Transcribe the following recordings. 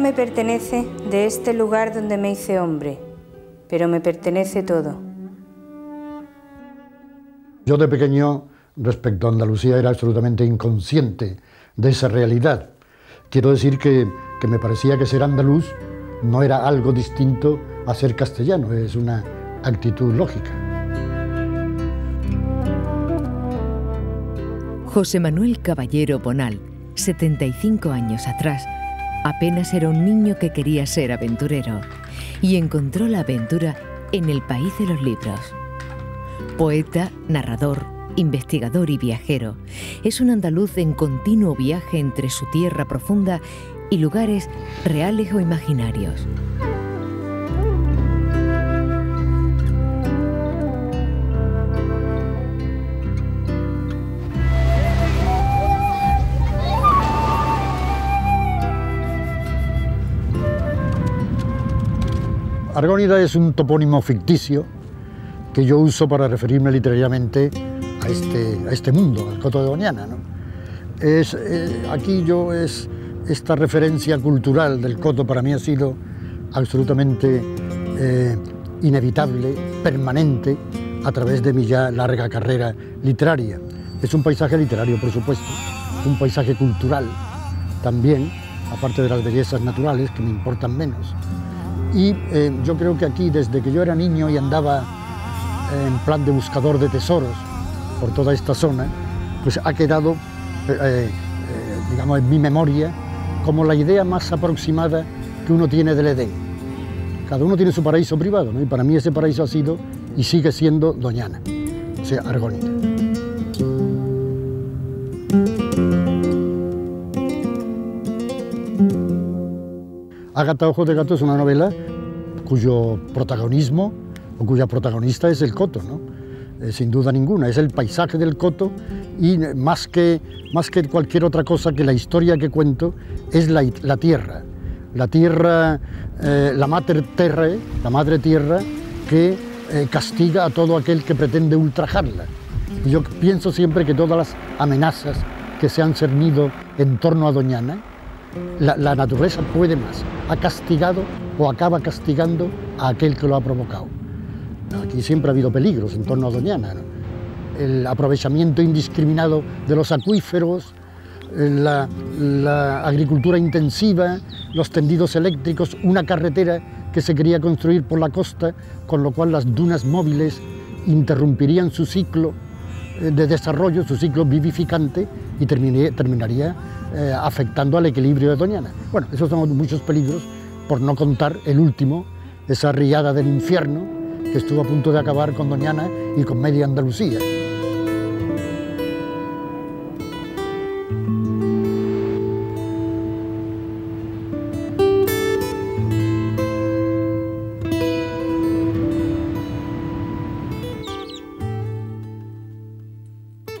me pertenece de este lugar donde me hice hombre, pero me pertenece todo. Yo de pequeño, respecto a Andalucía, era absolutamente inconsciente de esa realidad. Quiero decir que me parecía que ser andaluz no era algo distinto a ser castellano, es una actitud lógica. José Manuel Caballero Bonal, 75 años atrás, apenas era un niño que quería ser aventurero y encontró la aventura en el país de los libros. Poeta, narrador, investigador y viajero, es un andaluz en continuo viaje entre su tierra profunda y lugares reales o imaginarios. Argónida es un topónimo ficticio que yo uso para referirme literariamente a este mundo, al Coto de Doñana, ¿no? Esta referencia cultural del Coto para mí ha sido absolutamente inevitable, permanente, a través de mi ya larga carrera literaria. Es un paisaje literario, por supuesto, un paisaje cultural también, aparte de las bellezas naturales, que me importan menos. Y yo creo que aquí, desde que yo era niño y andaba en plan de buscador de tesoros por toda esta zona, pues ha quedado, digamos, en mi memoria como la idea más aproximada que uno tiene del Edén. Cada uno tiene su paraíso privado, ¿no? Y para mí ese paraíso ha sido y sigue siendo Doñana, o sea, Argónida. Ágata Ojos de Gato es una novela cuyo protagonismo o cuya protagonista es el Coto, ¿no? Sin duda ninguna, es el paisaje del Coto y más que cualquier otra cosa que la historia que cuento es la tierra, la mater terrae, la madre tierra que castiga a todo aquel que pretende ultrajarla. Y yo pienso siempre que todas las amenazas que se han cernido en torno a Doñana, la naturaleza puede más, ha castigado o acaba castigando a aquel que lo ha provocado. Aquí siempre ha habido peligros en torno a Doñana, ¿no? El aprovechamiento indiscriminado de los acuíferos, la agricultura intensiva, los tendidos eléctricos, una carretera que se quería construir por la costa, con lo cual las dunas móviles interrumpirían su ciclo de desarrollo, su ciclo vivificante, y terminaría afectando al equilibrio de Doñana. Bueno, esos son muchos peligros, por no contar el último, esa riada del infierno que estuvo a punto de acabar con Doñana y con media Andalucía.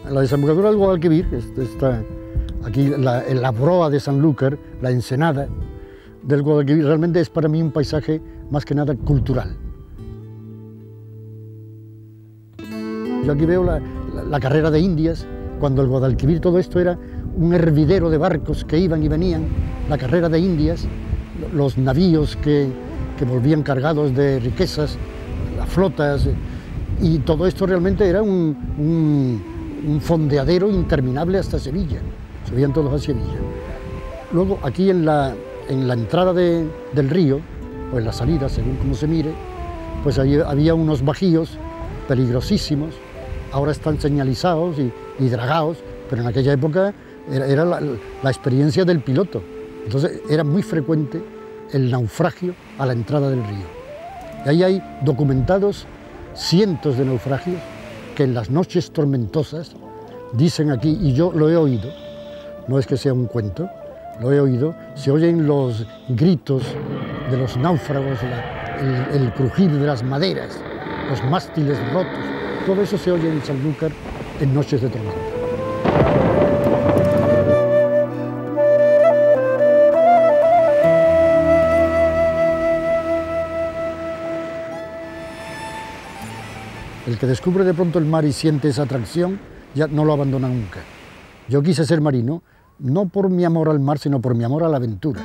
La desembocadura del Guadalquivir, está aquí en la proa de Sanlúcar, la ensenada del Guadalquivir, realmente es para mí un paisaje más que nada cultural. Yo aquí veo la carrera de Indias, cuando el Guadalquivir, todo esto era un hervidero de barcos que iban y venían, la carrera de Indias, los navíos que volvían cargados de riquezas, las flotas, y todo esto realmente era un fondeadero interminable hasta Sevilla, se veían todos a Sevilla. Luego aquí en la entrada del río, o en la salida, según como se mire, pues había unos bajíos peligrosísimos, ahora están señalizados y dragados, pero en aquella época era la experiencia del piloto, entonces era muy frecuente el naufragio a la entrada del río. Y ahí hay documentados cientos de naufragios que en las noches tormentosas, dicen aquí, y yo lo he oído, no es que sea un cuento, lo he oído, se oyen los gritos de los náufragos, el crujir de las maderas, los mástiles rotos, todo eso se oye en Sanlúcar en noches de tormenta. El que descubre de pronto el mar y siente esa atracción, ya no lo abandona nunca. Yo quise ser marino, no por mi amor al mar, sino por mi amor a la aventura.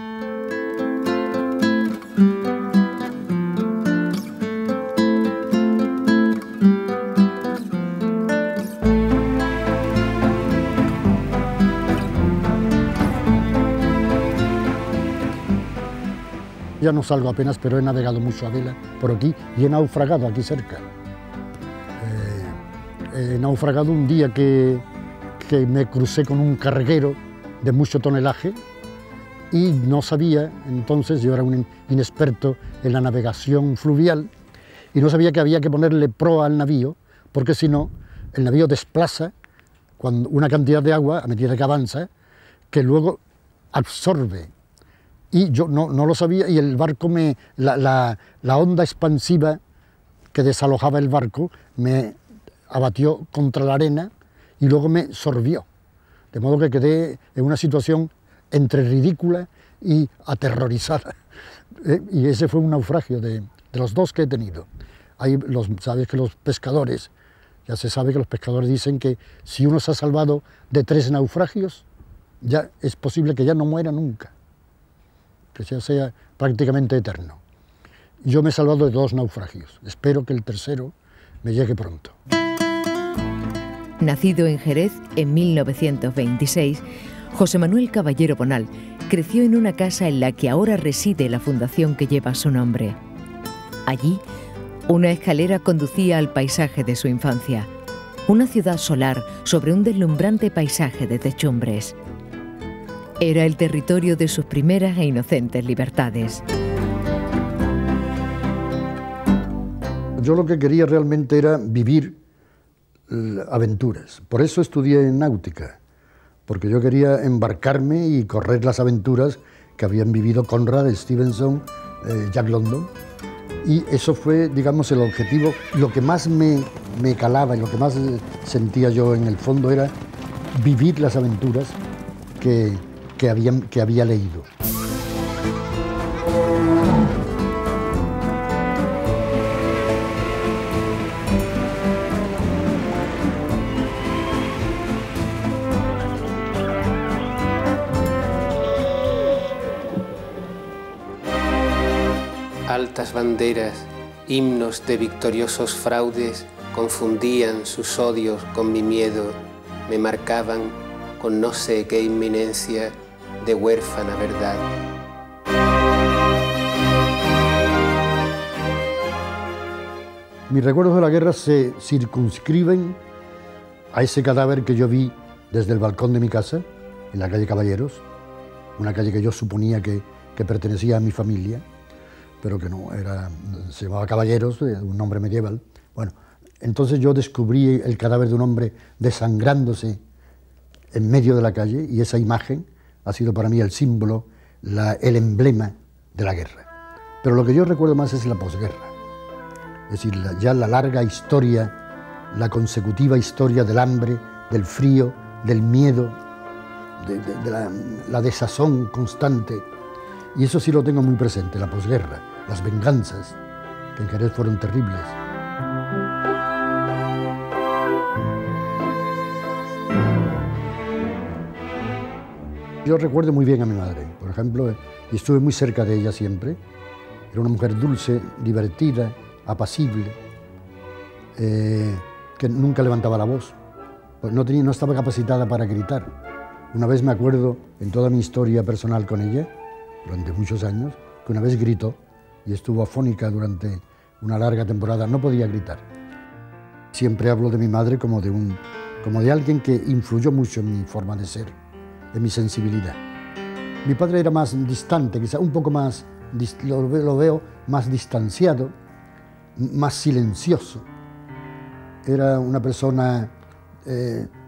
ya no salgo apenas, pero he navegado mucho a vela por aquí y he naufragado aquí cerca. He naufragado un día que me crucé con un carguero de mucho tonelaje y no sabía, entonces yo era un inexperto en la navegación fluvial y no sabía que había que ponerle proa al navío, porque si no, el navío desplaza una cantidad de agua a medida que avanza, que luego absorbe. Y yo no lo sabía y el barco la onda expansiva que desalojaba el barco me abatió contra la arena y luego me sorbió. De modo que quedé en una situación entre ridícula y aterrorizada. Y ese fue un naufragio de los dos que he tenido. Sabes que los pescadores, ya se sabe que los pescadores dicen que si uno se ha salvado de 3 naufragios, ya es posible que ya no muera nunca, que ya sea prácticamente eterno. Yo me he salvado de 2 naufragios, espero que el tercero me llegue pronto. Nacido en Jerez en 1926, José Manuel Caballero Bonal creció en una casa en la que ahora reside la fundación que lleva su nombre. Allí, una escalera conducía al paisaje de su infancia, una ciudad solar sobre un deslumbrante paisaje de techumbres. Era el territorio de sus primeras e inocentes libertades. Yo lo que quería realmente era vivir aventuras. Por eso estudié náutica, porque yo quería embarcarme y correr las aventuras que habían vivido Conrad, Stevenson, Jack London. Y eso fue, digamos, el objetivo. Lo que más me calaba y lo que más sentía yo en el fondo era vivir las aventuras que había leído. Altas banderas, himnos de victoriosos fraudes, confundían sus odios con mi miedo, me marcaban con no sé qué inminencia de huérfana verdad. Mis recuerdos de la guerra se circunscriben a ese cadáver que yo vi desde el balcón de mi casa, en la calle Caballeros, una calle que yo suponía que pertenecía a mi familia, pero que no, se llamaba Caballeros, un nombre medieval. Bueno, entonces yo descubrí el cadáver de un hombre desangrándose en medio de la calle y esa imagen ha sido para mí el símbolo, el emblema de la guerra. Pero lo que yo recuerdo más es la posguerra, es decir, ya la larga historia, la consecutiva historia del hambre, del frío, del miedo, de la desazón constante. Y eso sí lo tengo muy presente, la posguerra, las venganzas, que en Jerez fueron terribles. Yo recuerdo muy bien a mi madre, por ejemplo, y estuve muy cerca de ella siempre. Era una mujer dulce, divertida, apacible, que nunca levantaba la voz, pues no estaba capacitada para gritar. Una vez me acuerdo, en toda mi historia personal con ella, durante muchos años, que una vez gritó y estuvo afónica durante una larga temporada, no podía gritar. Siempre hablo de mi madre como de alguien que influyó mucho en mi forma de ser, en mi sensibilidad. Mi padre era más distante, quizá un poco más, lo veo más distanciado, más silencioso. Era una persona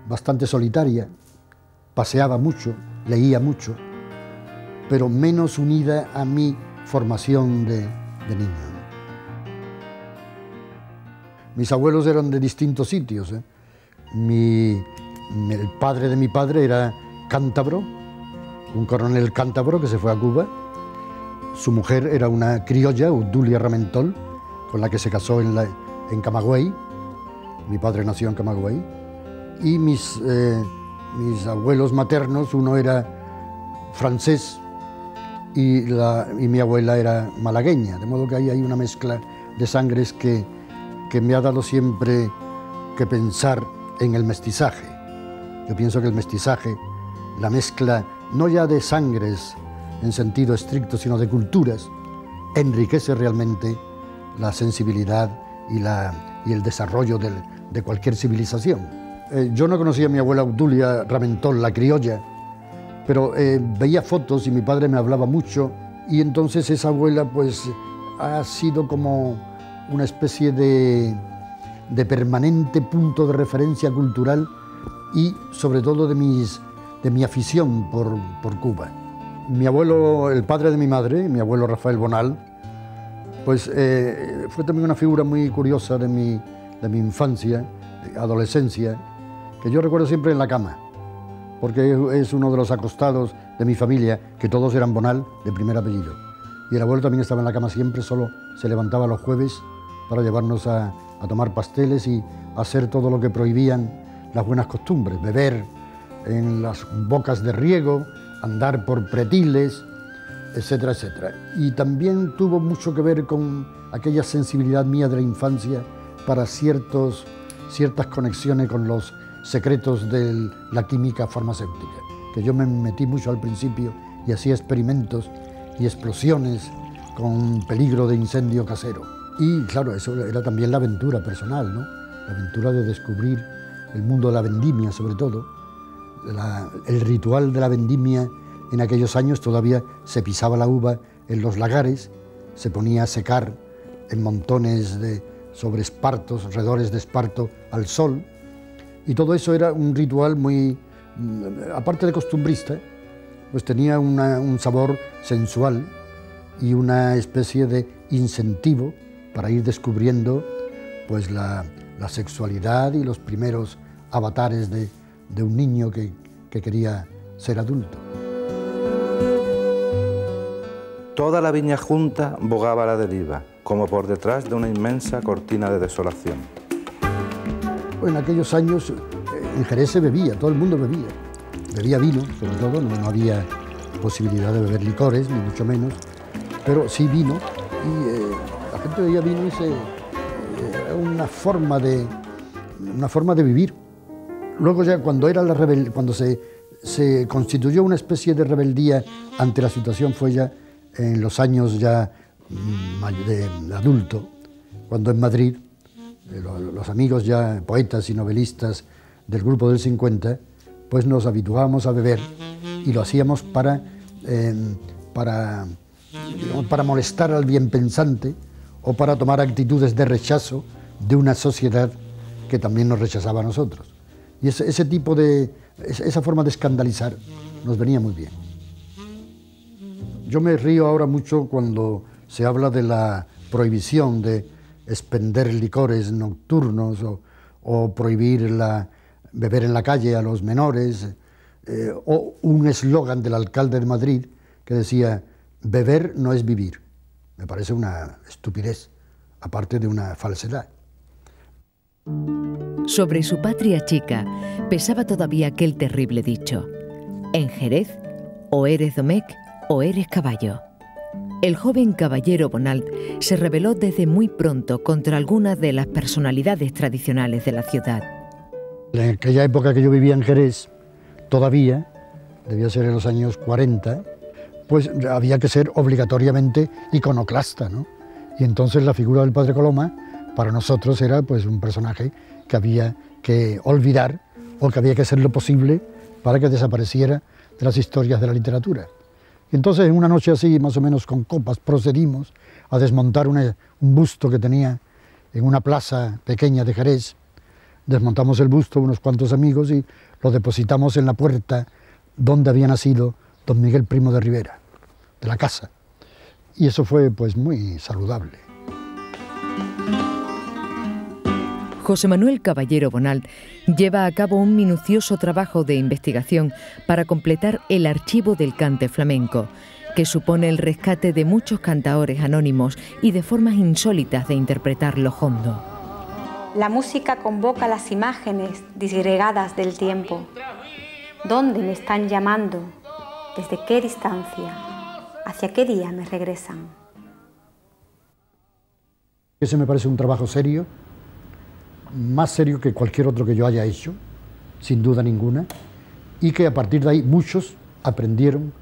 bastante solitaria, paseaba mucho, leía mucho, pero menos unida a mi formación de niño. Mis abuelos eran de distintos sitios. El padre de mi padre era cántabro, un coronel cántabro que se fue a Cuba. Su mujer era una criolla, Obdulia Ramentol, con la que se casó en Camagüey. Mi padre nació en Camagüey. Y mis abuelos maternos, uno era francés y mi abuela era malagueña, de modo que ahí hay una mezcla de sangres que me ha dado siempre que pensar en el mestizaje. Yo pienso que el mestizaje, la mezcla no ya de sangres en sentido estricto, sino de culturas, enriquece realmente la sensibilidad y el desarrollo de cualquier civilización. Yo no conocía a mi abuela Obdulia Ramentol, la criolla, pero veía fotos y mi padre me hablaba mucho, y entonces esa abuela pues ha sido como una especie de permanente punto de referencia cultural y sobre todo de mi afición por Cuba. Mi abuelo, el padre de mi madre, mi abuelo Rafael Bonal, pues fue también una figura muy curiosa de mi infancia, adolescencia, que yo recuerdo siempre en la cama, porque es uno de los acostados de mi familia, que todos eran Bonal, de primer apellido. Y el abuelo también estaba en la cama siempre, solo se levantaba los jueves para llevarnos a tomar pasteles y hacer todo lo que prohibían las buenas costumbres, beber en las bocas de riego, andar por pretiles, etcétera, etcétera. Y también tuvo mucho que ver con aquella sensibilidad mía de la infancia para ciertas conexiones con los secretos de la química farmacéutica, que yo me metí mucho al principio y hacía experimentos y explosiones con peligro de incendio casero. Y claro, eso era también la aventura personal, ¿no? La aventura de descubrir el mundo de la vendimia, sobre todo. El ritual de la vendimia en aquellos años todavía se pisaba la uva en los lagares, se ponía a secar en montones sobre espartos, alrededores de esparto al sol, y todo eso era un ritual muy, aparte de costumbrista, pues tenía un sabor sensual y una especie de incentivo para ir descubriendo pues la sexualidad y los primeros avatares de un niño que quería ser adulto. Toda la viña junta bogaba a la deriva, como por detrás de una inmensa cortina de desolación. En aquellos años en Jerez se bebía, todo el mundo bebía. Bebía vino, sobre todo, no había posibilidad de beber licores, ni mucho menos, pero sí vino, y la gente bebía vino y era una forma de vivir. Luego ya cuando se constituyó una especie de rebeldía ante la situación fue ya en los años ya de adulto, cuando en Madrid los amigos ya poetas y novelistas del Grupo del 50 pues nos habituábamos a beber y lo hacíamos para molestar al bienpensante o para tomar actitudes de rechazo de una sociedad que también nos rechazaba a nosotros. Y esa forma de escandalizar nos venía muy bien. Yo me río ahora mucho cuando se habla de la prohibición de expender licores nocturnos o prohibir beber en la calle a los menores, o un eslogan del alcalde de Madrid que decía: beber no es vivir. Me parece una estupidez, aparte de una falsedad. Sobre su patria chica pesaba todavía aquel terrible dicho: en Jerez, o eres domecq o eres caballo. El joven caballero Bonal se rebeló desde muy pronto contra algunas de las personalidades tradicionales de la ciudad. En aquella época que yo vivía en Jerez, todavía, debía ser en los años 40, pues había que ser obligatoriamente iconoclasta, ¿no? Y entonces la figura del padre Coloma para nosotros era pues un personaje que había que olvidar o que había que hacer lo posible para que desapareciera de las historias de la literatura. Y entonces en una noche así, más o menos con copas, procedimos a desmontar un busto que tenía en una plaza pequeña de Jerez. Desmontamos el busto, unos cuantos amigos, y lo depositamos en la puerta donde había nacido don Miguel Primo de Rivera, de la casa. Y eso fue pues muy saludable. José Manuel Caballero Bonal lleva a cabo un minucioso trabajo de investigación para completar el archivo del cante flamenco, que supone el rescate de muchos cantaores anónimos y de formas insólitas de interpretar lo hondo. La música convoca las imágenes disgregadas del tiempo. ¿Dónde me están llamando? ¿Desde qué distancia? ¿Hacia qué día me regresan? Ese me parece un trabajo serio, más serio que cualquier otro que yo haya hecho, sin duda ninguna, y que a partir de ahí muchos aprendieron,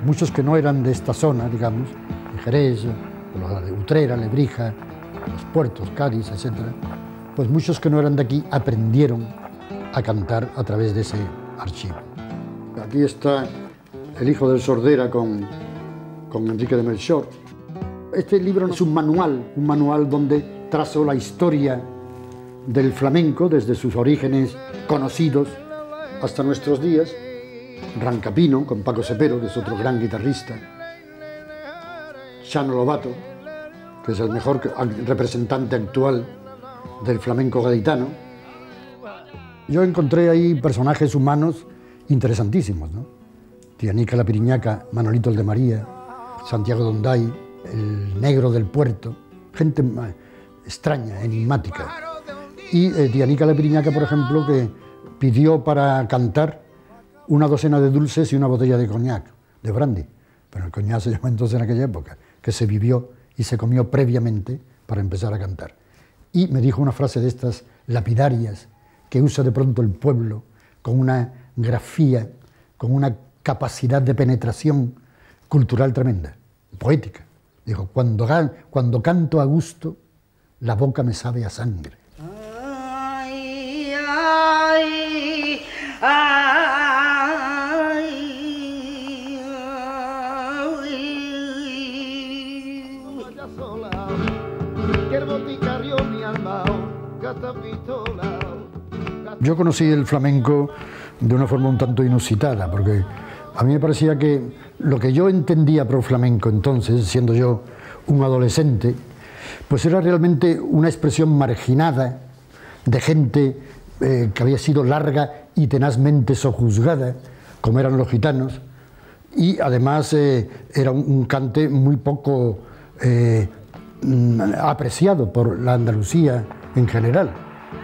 muchos que no eran de esta zona, digamos, Jerez, los de Utrera, Lebrija, los puertos, Cádiz, etc., pues muchos que no eran de aquí aprendieron a cantar a través de ese archivo. Aquí está El hijo del Sordera con Enrique de Melchor. Este libro es un manual donde trazo la historia del flamenco desde sus orígenes conocidos hasta nuestros días. Rancapino, con Paco Cepero, que es otro gran guitarrista. Chano Lobato, que es el mejor representante actual del flamenco gaditano. Yo encontré ahí personajes humanos interesantísimos, ¿no? Tianica la Piriñaca, Manolito el de María, Santiago Donday, el negro del puerto, gente extraña, enigmática. Y Tianica la Piriñaca, por ejemplo, que pidió para cantar una docena de dulces y una botella de coñac, de brandy. Pero el coñac se llamó entonces en aquella época, que se vivió y se comió previamente para empezar a cantar. Y me dijo una frase de estas lapidarias que usa de pronto el pueblo con una grafía, con una capacidad de penetración cultural tremenda, poética. Dijo, cuando canto a gusto, la boca me sabe a sangre. Ay, ay, ay, Yo conocí el flamenco de una forma un tanto inusitada, porque a mí me parecía que lo que yo entendía por flamenco entonces, siendo yo un adolescente, pues era realmente una expresión marginada de gente que había sido larga y tenazmente sojuzgada, como eran los gitanos, y además era un cante muy poco apreciado por la Andalucía en general.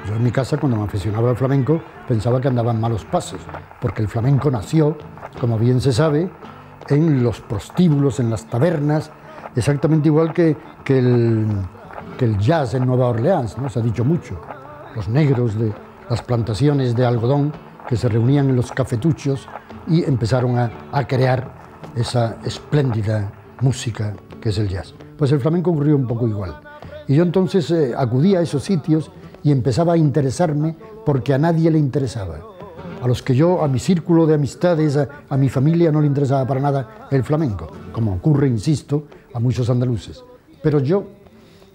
Yo en mi casa, cuando me aficionaba al flamenco, pensaba que andaban malos pasos, porque el flamenco nació, como bien se sabe, en los prostíbulos, en las tabernas, exactamente igual que el jazz en Nueva Orleans, ¿no? Se ha dicho mucho. Los negros de las plantaciones de algodón que se reunían en los cafetuchos y empezaron a crear esa espléndida música que es el jazz. Pues el flamenco ocurrió un poco igual. Y yo entonces acudía a esos sitios y empezaba a interesarme porque a nadie le interesaba. A mi círculo de amistades, a mi familia no le interesaba para nada el flamenco, como ocurre, insisto, a muchos andaluces. Pero yo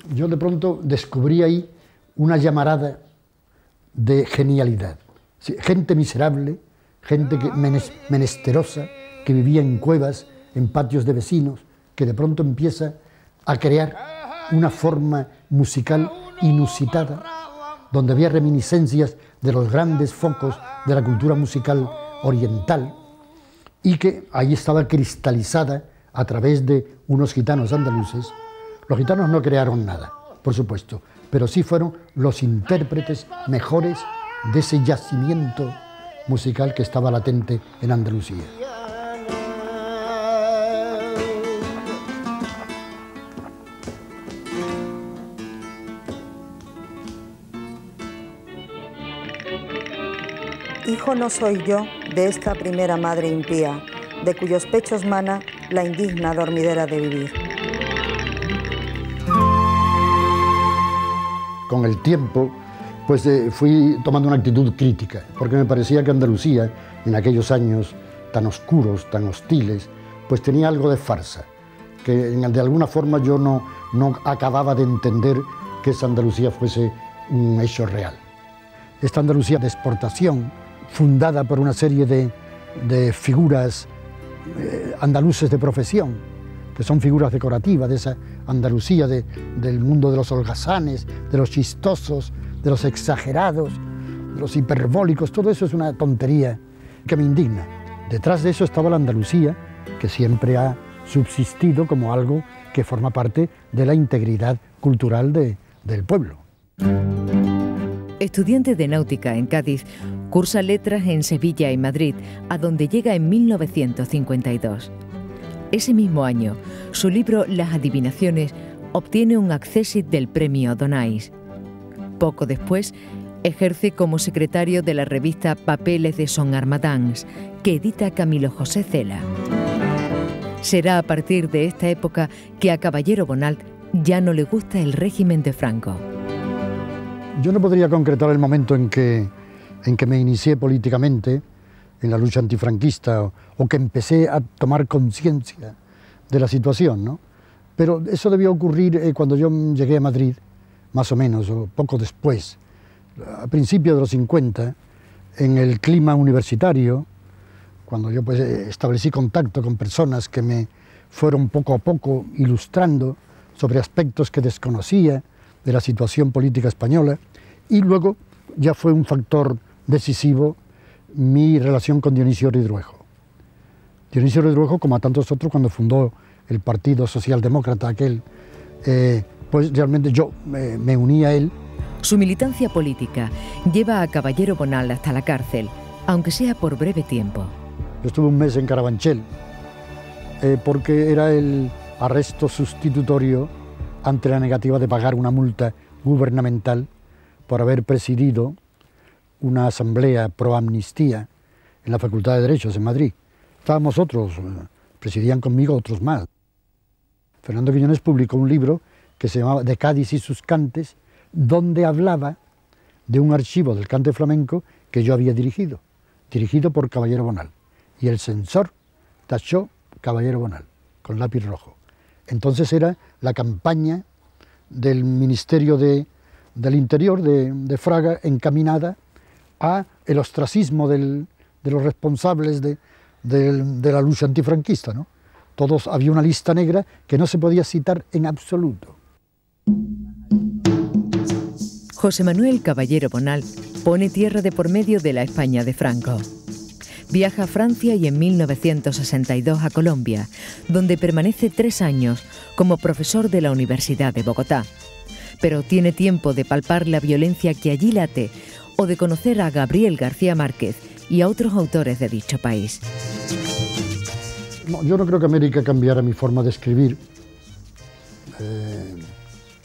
de pronto descubrí ahí una llamarada de genialidad. Gente miserable, gente menesterosa, que vivía en cuevas, en patios de vecinos, que de pronto empieza a crear una forma musical inusitada, donde había reminiscencias de los grandes focos de la cultura musical oriental, y que ahí estaba cristalizada a través de unos gitanos andaluces. Los gitanos no crearon nada, por supuesto, pero sí fueron los intérpretes mejores de ese yacimiento musical que estaba latente en Andalucía. Hijo no soy yo de esta primera madre impía, de cuyos pechos mana la indigna dormidera de vivir. Con el tiempo, pues fui tomando una actitud crítica, porque me parecía que Andalucía, en aquellos años tan oscuros, tan hostiles, pues tenía algo de farsa, que de alguna forma yo no acababa de entender que esa Andalucía fuese un hecho real. Esta Andalucía de exportación, fundada por una serie de figuras andaluces de profesión, que son figuras decorativas de esa Andalucía del mundo de los holgazanes, de los chistosos, de los exagerados, de los hiperbólicos. Todo eso es una tontería que me indigna. Detrás de eso estaba la Andalucía, que siempre ha subsistido como algo que forma parte de la integridad cultural del pueblo. Estudiante de náutica en Cádiz, cursa letras en Sevilla y Madrid, a donde llega en 1952. Ese mismo año, su libro Las adivinaciones obtiene un accésit del premio Donais. Poco después, ejerce como secretario de la revista Papeles de Son Armatans, que edita Camilo José Cela. Será a partir de esta época que a Caballero Bonal ya no le gusta el régimen de Franco. Yo no podría concretar el momento en que me inicié políticamente en la lucha antifranquista o que empecé a tomar conciencia de la situación, ¿no? Pero eso debió ocurrir cuando yo llegué a Madrid, más o menos, o poco después, a principios de los 50, en el clima universitario, cuando yo pues establecí contacto con personas que me fueron poco a poco ilustrando sobre aspectos que desconocía de la situación política española, y luego ya fue un factor decisivo mi relación con Dionisio Ridruejo. Dionisio Ridruejo, como a tantos otros, cuando fundó el Partido Socialdemócrata aquel, pues realmente yo me uní a él. Su militancia política lleva a Caballero Bonal hasta la cárcel, aunque sea por breve tiempo. Yo estuve un mes en Carabanchel, porque era el arresto sustitutorio ante la negativa de pagar una multa gubernamental por haber presidido una asamblea pro amnistía en la Facultad de Derechos en Madrid. Estábamos otros, presidían conmigo otros más. Fernando Quiñones publicó un libro que se llamaba De Cádiz y sus cantes, donde hablaba de un archivo del cante flamenco que yo había dirigido por Caballero Bonal. Y el censor tachó Caballero Bonal, con lápiz rojo. Entonces era la campaña del Ministerio del Interior de Fraga encaminada a el ostracismo de los responsables de la lucha antifranquista, ¿no? Todos, había una lista negra que no se podía citar en absoluto. José Manuel Caballero Bonal pone tierra de por medio de la España de Franco. Viaja a Francia y en 1962 a Colombia, donde permanece 3 años como profesor de la Universidad de Bogotá. Pero tiene tiempo de palpar la violencia que allí late o de conocer a Gabriel García Márquez y a otros autores de dicho país. No, yo no creo que América cambiara mi forma de escribir.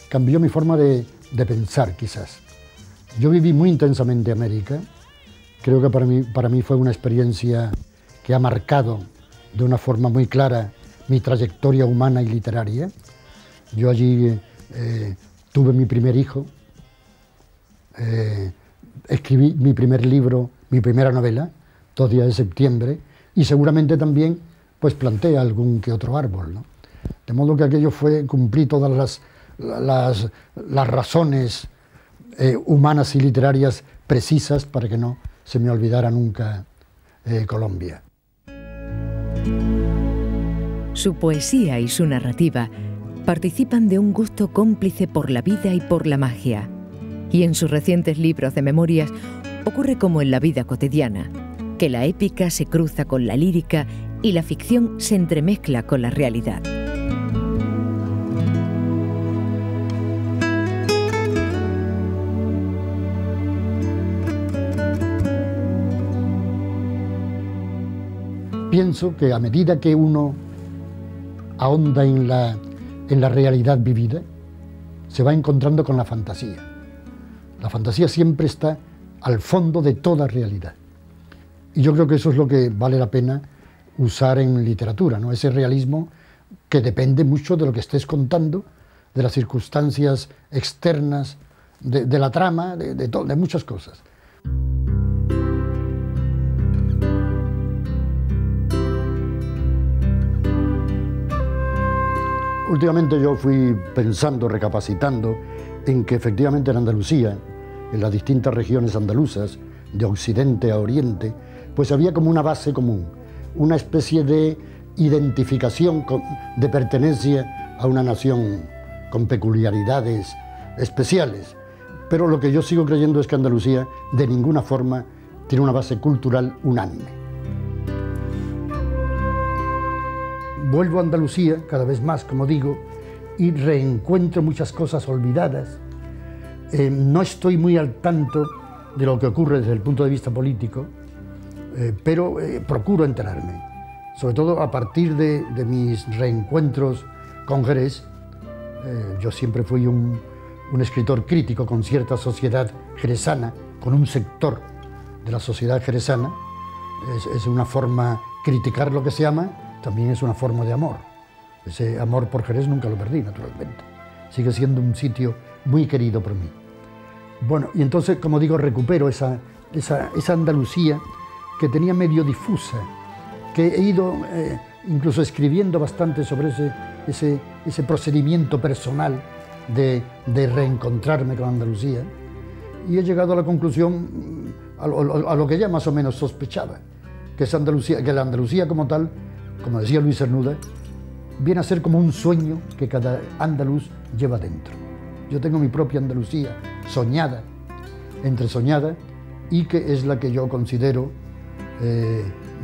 Cambió mi forma de pensar, quizás. Yo viví muy intensamente América. Creo que para mí fue una experiencia que ha marcado de una forma muy clara mi trayectoria humana y literaria. Yo allí tuve mi primer hijo, escribí mi primer libro, mi primera novela, 2 días de septiembre, y seguramente también pues planté algún que otro árbol, ¿no? De modo que aquello cumplí todas las razones humanas y literarias precisas para que no se me olvidara nunca Colombia. Su poesía y su narrativa participan de un gusto cómplice por la vida y por la magia. Y en sus recientes libros de memorias ocurre como en la vida cotidiana, que la épica se cruza con la lírica y la ficción se entremezcla con la realidad. Pienso que a medida que uno ahonda en la realidad vivida, se va encontrando con la fantasía. La fantasía siempre está al fondo de toda realidad. Y yo creo que eso es lo que vale la pena usar en literatura, ¿no? Ese realismo que depende mucho de lo que estés contando, de las circunstancias externas, de la trama, de muchas cosas. Últimamente yo fui pensando, recapacitando, en que efectivamente en Andalucía, en las distintas regiones andaluzas, de occidente a oriente, pues había como una base común, una especie de identificación, de pertenencia a una nación con peculiaridades especiales. Pero lo que yo sigo creyendo es que Andalucía de ninguna forma tiene una base cultural unánime. Vuelvo a Andalucía cada vez más, como digo, y reencuentro muchas cosas olvidadas. No estoy muy al tanto de lo que ocurre desde el punto de vista político, pero procuro enterarme, sobre todo a partir de mis reencuentros con Jerez. Yo siempre fui un escritor crítico con cierta sociedad jerezana, con un sector de la sociedad jerezana. Es una forma criticar lo que se ama también es una forma de amor. Ese amor por Jerez nunca lo perdí, naturalmente. Sigue siendo un sitio muy querido por mí. Bueno, y entonces, como digo, recupero esa Andalucía que tenía medio difusa, que he ido incluso escribiendo bastante sobre ese procedimiento personal de reencontrarme con Andalucía, y he llegado a la conclusión, a lo que ya más o menos sospechaba, que la Andalucía como tal, como decía Luis Cernuda, viene a ser como un sueño que cada andaluz lleva dentro. Yo tengo mi propia Andalucía, soñada, entresoñada, y que es la que yo considero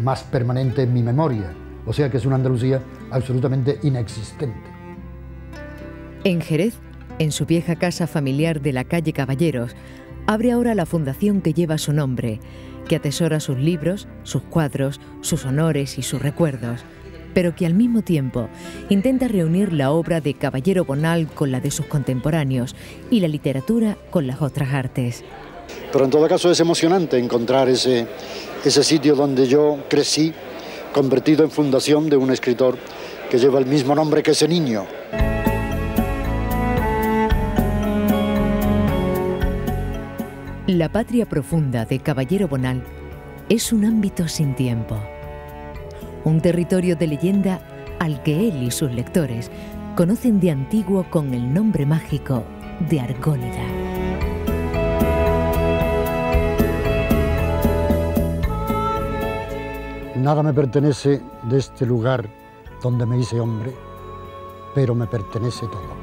más permanente en mi memoria, o sea que es una Andalucía absolutamente inexistente. En Jerez, en su vieja casa familiar de la calle Caballeros, abre ahora la fundación que lleva su nombre, que atesora sus libros, sus cuadros, sus honores y sus recuerdos, pero que al mismo tiempo intenta reunir la obra de Caballero Bonal con la de sus contemporáneos y la literatura con las otras artes. Pero en todo caso es emocionante encontrar ese sitio donde yo crecí, convertido en fundación de un escritor que lleva el mismo nombre que ese niño. La patria profunda de Caballero Bonal es un ámbito sin tiempo, un territorio de leyenda al que él y sus lectores conocen de antiguo con el nombre mágico de Argónida. Nada me pertenece de este lugar donde me hice hombre, pero me pertenece todo.